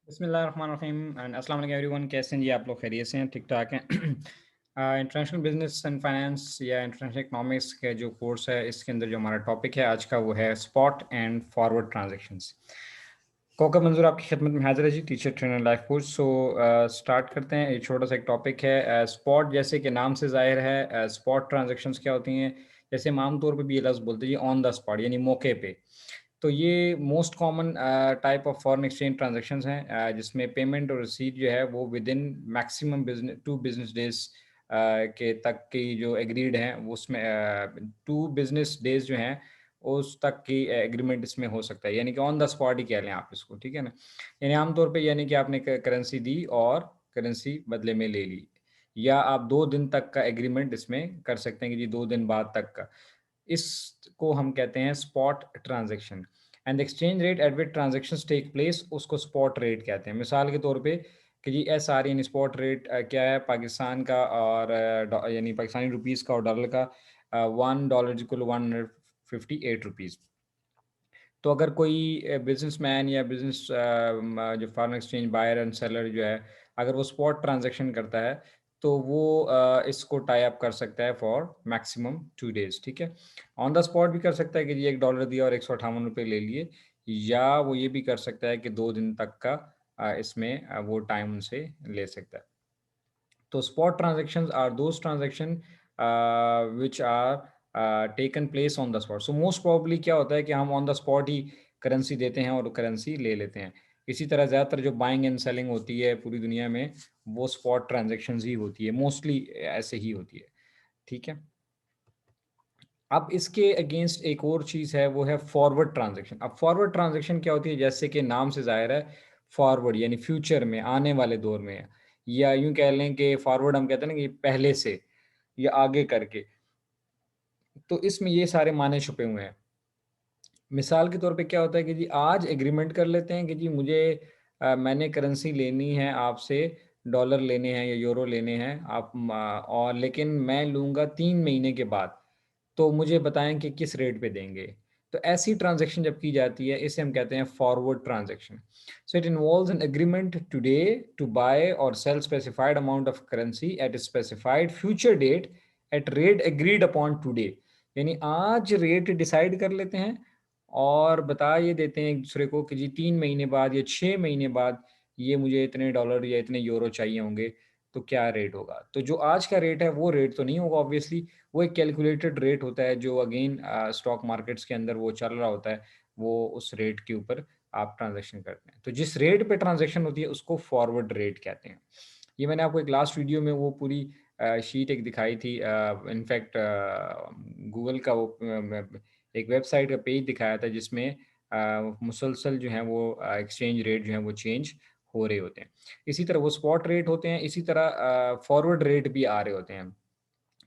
बिस्मिल्लाहिर्रहमानिर्रहीम एंड अस्सलाम वालेकुम एवरीवन। कैसे हैं जी आप लोग? खैरियत से हैं? ठीक ठाक हैं? इंटरनेशनल बिजनेस एंड फाइनेंस या इंटरनेशनल इकोनॉमिक्स के जो कोर्स है, इसके अंदर जो हमारा टॉपिक है आज का वो है spot and forward transactions. Koka Manzoor आपकी खिदमत में हाजिर है जी, teacher trainer life coach. So start करते हैं। एक छोटा सा एक टॉपिक है स्पॉट। जैसे कि नाम से जाहिर है स्पॉट ट्रांजैक्शंस क्या होती हैं। जैसे हम आमतौर पे भी ये लफ्ज़ बोलते हैं जी, ऑन द स्पॉट यानी मौके पे। तो ये most common type of foreign exchange transactions हैं, जिसमें पेमेंट और रिसीट जो है वो with in maximum business 2 business days के तक की जो एग्रीड हैं, वो उसमें 2 बिजनेस डेज जो हैं उस तक की एग्रीमेंट इसमें हो सकता है। यानी कि ऑन द स्पॉट ही कह लें आप इसको, ठीक है ना। यानी आमतौर पे यानी कि आपने करेंसी दी और करेंसी बदले में ले ली, या आप 2 दिन तक का एग्रीमेंट इसमें कर सकते हैं कि जी 2 दिन बाद तक का। इसको हम कहते हैं spot transaction. And exchange rate at which transactions take place, उसको स्पॉट रेट कहते हैं। मिसाल के तौर पे कि जी SR यानी स्पॉट रेट क्या है पाकिस्तान का, और यानी पाकिस्तानी रुपीस का और डॉलर का। $1 इक्वल 158 रुपीज़। तो अगर कोई बिजनेसमैन या बिजनेस जो foreign exchange buyer and seller जो है, अगर वो स्पॉट ट्रांजैक्शन करता है तो वो इसको टाई अप कर सकता है फॉर मैक्सिमम 2 डेज, ठीक है। ऑन द स्पॉट भी कर सकता है कि जी $1 दिया और 158 रुपये ले लिए, या वो ये भी कर सकता है कि 2 दिन तक का इसमें वो टाइम उनसे ले सकता है। तो spot transactions are those transaction which are taken place on the spot. So most probably क्या होता है कि हम ऑन द स्पॉट ही करेंसी देते हैं और करेंसी ले लेते हैं। इसी तरह ज़्यादातर जो बाइंग एंड सेलिंग होती है पूरी दुनिया में, वो स्पॉट ट्रांजैक्शंस ही होती है, मोस्टली ऐसे ही होती है, ठीक है। अब इसके अगेंस्ट एक और चीज़ है, वो है फॉरवर्ड ट्रांजैक्शन। अब फॉरवर्ड ट्रांजैक्शन क्या होती है? जैसे कि नाम से ज़ाहिर है, फॉरवर्ड यानी फ्यूचर में, आने वाले दौर में, या यूँ कह लें कि फॉरवर्ड हम कहते हैं ना कि पहले से या आगे करके। तो इसमें ये सारे मायने छुपे हुए हैं। मिसाल के तौर पे क्या होता है कि जी आज एग्रीमेंट कर लेते हैं कि जी मुझे मैंने करेंसी लेनी है आपसे, डॉलर लेने हैं या यूरो लेने हैं आप और लेकिन मैं लूँगा 3 महीने के बाद। तो मुझे बताएं कि किस रेट पे देंगे। तो ऐसी ट्रांजैक्शन जब की जाती है, इसे हम कहते हैं forward transaction. So it involves an agreement today to buy और sell specified amount of currency at specified future date at rate agreed upon today. यानी आज रेट डिसाइड कर लेते हैं और बता ये देते हैं एक दूसरे को कि जी 3 महीने बाद या 6 महीने बाद ये मुझे इतने डॉलर या इतने यूरो चाहिए होंगे, तो क्या रेट होगा। तो जो आज का रेट है वो रेट तो नहीं होगा ऑब्वियसली, वो एक कैलकुलेटेड रेट होता है जो अगेन स्टॉक मार्केट्स के अंदर वो चल रहा होता है। वो उस रेट के ऊपर आप ट्रांजैक्शन करते हैं। तो जिस रेट पे ट्रांजैक्शन होती है उसको फॉरवर्ड रेट कहते हैं। ये मैंने आपको एक लास्ट वीडियो में वो पूरी शीट एक दिखाई थी। इनफैक्ट गूगल का वो एक वेबसाइट का पेज दिखाया था जिसमें मुसलसल जो है वो एक्सचेंज रेट जो है वो चेंज हो रहे होते हैं। इसी तरह वो स्पॉट रेट होते हैं, इसी तरह फॉरवर्ड रेट भी आ रहे होते हैं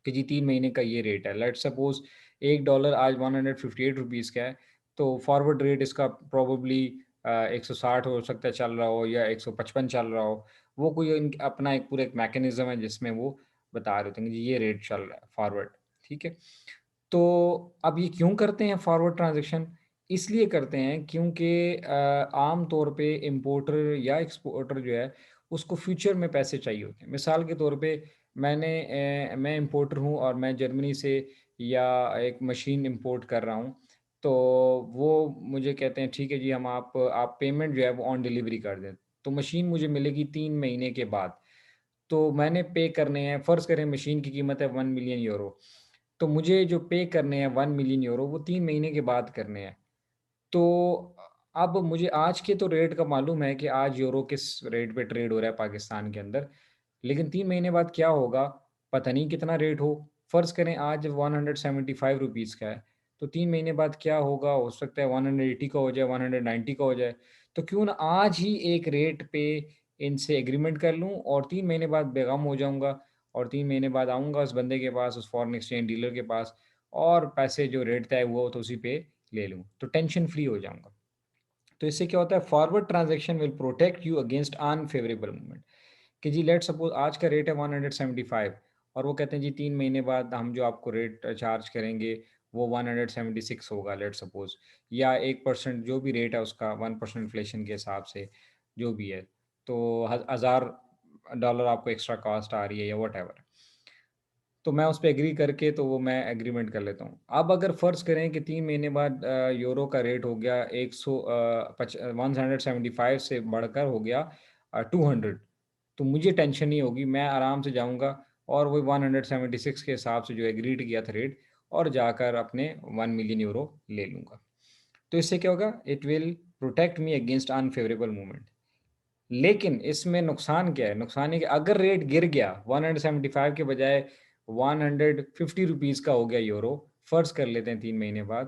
कि जी 3 महीने का ये रेट है। लेट्स सपोज $1 आज 158 रुपीज़ का है, तो फॉरवर्ड रेट इसका प्रोबेबली 160 हो सकता है चल रहा हो, या 155 चल रहा हो। वो कोई अपना एक पूरा एक मैकेनिज्म है जिसमें वो बता रहे होते हैं कि जी ये रेट चल रहा है फॉरवर्ड, ठीक है। तो अब ये क्यों करते हैं फॉरवर्ड ट्रांज़ैक्शन? इसलिए करते हैं क्योंकि आम तौर पे इम्पोर्टर या एक्सपोर्टर जो है, उसको फ्यूचर में पैसे चाहिए होते हैं। मिसाल के तौर पे मैं इम्पोर्टर हूँ और मैं जर्मनी से या एक मशीन इम्पोर्ट कर रहा हूँ, तो वो मुझे कहते हैं ठीक है जी, हम आप पेमेंट जो है वो ऑन डिलीवरी कर दें। तो मशीन मुझे मिलेगी 3 महीने के बाद। तो मैंने पे करने हैं, फ़र्ज़ करें मशीन की कीमत है 1 मिलियन यूरो। तो मुझे जो पे करने हैं 1 मिलियन यूरो वो 3 महीने के बाद करने हैं। तो अब मुझे आज के तो रेट का मालूम है कि आज यूरो किस रेट पे ट्रेड हो रहा है पाकिस्तान के अंदर। लेकिन 3 महीने बाद क्या होगा, पता नहीं कितना रेट हो। फ़र्ज़ करें आज 175 रुपीज़ का है, तो 3 महीने बाद क्या होगा, हो सकता है 180 का हो जाए, 190 का हो जाए। तो क्यों ना आज ही एक रेट पे इनसे एग्रीमेंट कर लूँ और 3 महीने बाद बेगम हो जाऊँगा, और 3 महीने बाद आऊँगा उस बंदे के पास, उस फॉरेन एक्सचेंज डीलर के पास, और पैसे जो रेट तय हुआ हो तो उसी पे ले लूँ, तो टेंशन फ्री हो जाऊँगा। तो इससे क्या होता है, forward transaction will protect you against unfavourable movement. कि जी लेट्स सपोज़ आज का रेट है 175, और वो कहते हैं जी 3 महीने बाद हम जो आपको रेट चार्ज करेंगे वो 176 होगा लेट्स सपोज़, या 1% जो भी रेट है उसका 1% इन्फ्लेशन के हिसाब से। जो भी है, तो $1000 आपको एक्स्ट्रा कॉस्ट आ रही है या व्हाटएवर। तो मैं उस पे एग्री करके तो वो मैं एग्रीमेंट कर लेता हूँ। अब अगर फ़र्ज़ करें कि 3 महीने बाद यूरो का रेट हो गया 175 से बढ़कर हो गया 200, तो मुझे टेंशन नहीं होगी, मैं आराम से जाऊँगा और वही 176 के हिसाब से जो एग्रीड किया था रेट, और जाकर अपने 1 मिलियन यूरो ले लूँगा। तो इससे क्या होगा? It will protect me against unfavourable movement. लेकिन इसमें नुकसान क्या है? नुकसान ये कि अगर रेट गिर गया 175 के बजाय 150 रुपीज़ का हो गया यूरो, फ़र्ज़ कर लेते हैं 3 महीने बाद,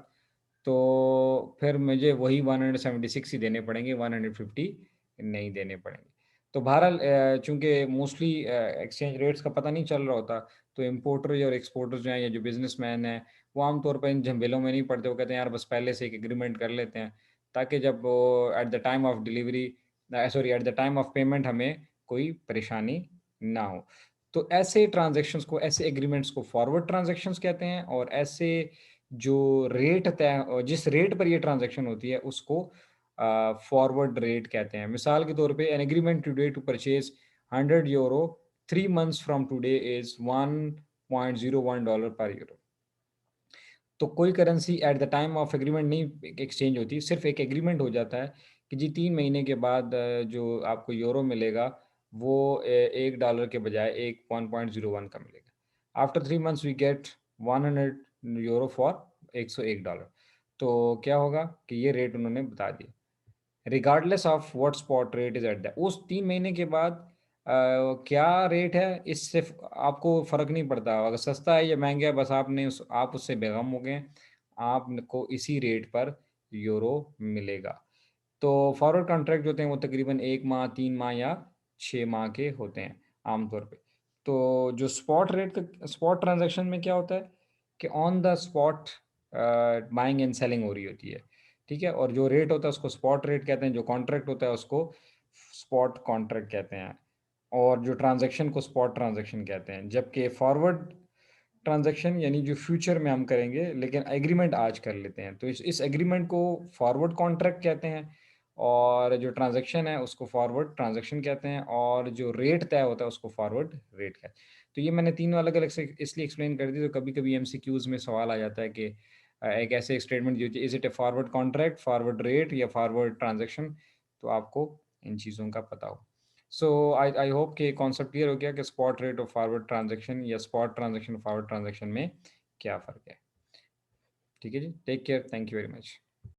तो फिर मुझे वही 176 ही देने पड़ेंगे, 150 नहीं देने पड़ेंगे। तो बहरहाल चूँकि मोस्टली एक्सचेंज रेट्स का पता नहीं चल रहा होता, तो इम्पोर्टर और एक्सपोर्टर्स जो हैं या जो बिज़नेसमैन हैं, वो आम तौर पे इन झमेलों में नहीं पड़ते। वो कहते हैं यार बस पहले से एक एग्रीमेंट कर लेते हैं, ताकि जब वो eight the time of delivery sorry eight the time of payment हमें कोई परेशानी ना हो। तो ऐसे ट्रांज़ैक्शंस को, ऐसे एग्रीमेंट्स को फॉरवर्ड ट्रांज़ैक्शंस कहते हैं, और ऐसे जो जिस रेट पर ये ट्रांज़ैक्शन होती है उसको फॉरवर्ड रेट कहते हैं। मिसाल के तौर पे an agreement today to purchase 100 euro 3 months from today is $1.01 पर यूरो। तो कोई currency at the time of agreement नहीं एक्सचेंज होती, सिर्फ़ एक एग्रीमेंट हो जाता है कि जी 3 महीने के बाद जो आपको यूरो मिलेगा वो $1 के बजाय 1.01 का मिलेगा। After 3 months we get 100 euro for $101। तो क्या होगा कि ये रेट उन्होंने बता दिया। Regardless of what spot rate is at that, उस 3 महीने के बाद क्या रेट है इससे आपको फ़र्क नहीं पड़ता। अगर सस्ता है या महँगा है, बस आप उससे बेगम हो गए। आपको इसी रेट पर यूरो मिलेगा। तो फॉरवर्ड कॉन्ट्रैक्ट जो होते हैं वो तकरीबन 1 माह, 3 माह या 6 माह के होते हैं आम तौर पे। तो जो स्पॉट ट्रांज़ैक्शन में क्या होता है कि on the spot buying and selling हो रही होती है, ठीक है? और जो रेट होता है उसको स्पॉट रेट कहते हैं, जो कॉन्ट्रैक्ट होता है उसको स्पॉट कॉन्ट्रैक्ट कहते हैं, और जो ट्रांज़ैक्शन को स्पॉट ट्रांज़ैक्शन कहते हैं। जबकि फॉरवर्ड ट्रांज़ैक्शन यानी जो फ्यूचर में हम करेंगे, लेकिन एग्रीमेंट आज कर लेते हैं, तो इस एग्रीमेंट को फॉरवर्ड कॉन्ट्रैक्ट कहते हैं, और जो ट्रांज़ैक्शन है उसको फॉरवर्ड ट्रांज़ैक्शन कहते हैं, और जो रेट तय होता है उसको फॉरवर्ड रेट कहते हैं। तो ये मैंने तीनों अलग-अलग से इसलिए एक्सप्लेन कर दी, तो कभी-कभी एमसीक्यूज़ में सवाल आ जाता है कि एक ऐसे स्टेटमेंट दी होती है, is it a forward contract, forward rate या फॉरवर्ड ट्रांज़ैक्शन? तो आपको इन चीज़ों का पता हो। सो आई होप कि कॉन्सेप्ट क्लियर हो गया कि स्पॉट रेट और फॉरवर्ड ट्रांज़ैक्शन या स्पॉट ट्रांज़ैक्शन, फॉरवर्ड ट्रांज़ैक्शन में क्या फ़र्क है। ठीक है जी, take care, thank you very much.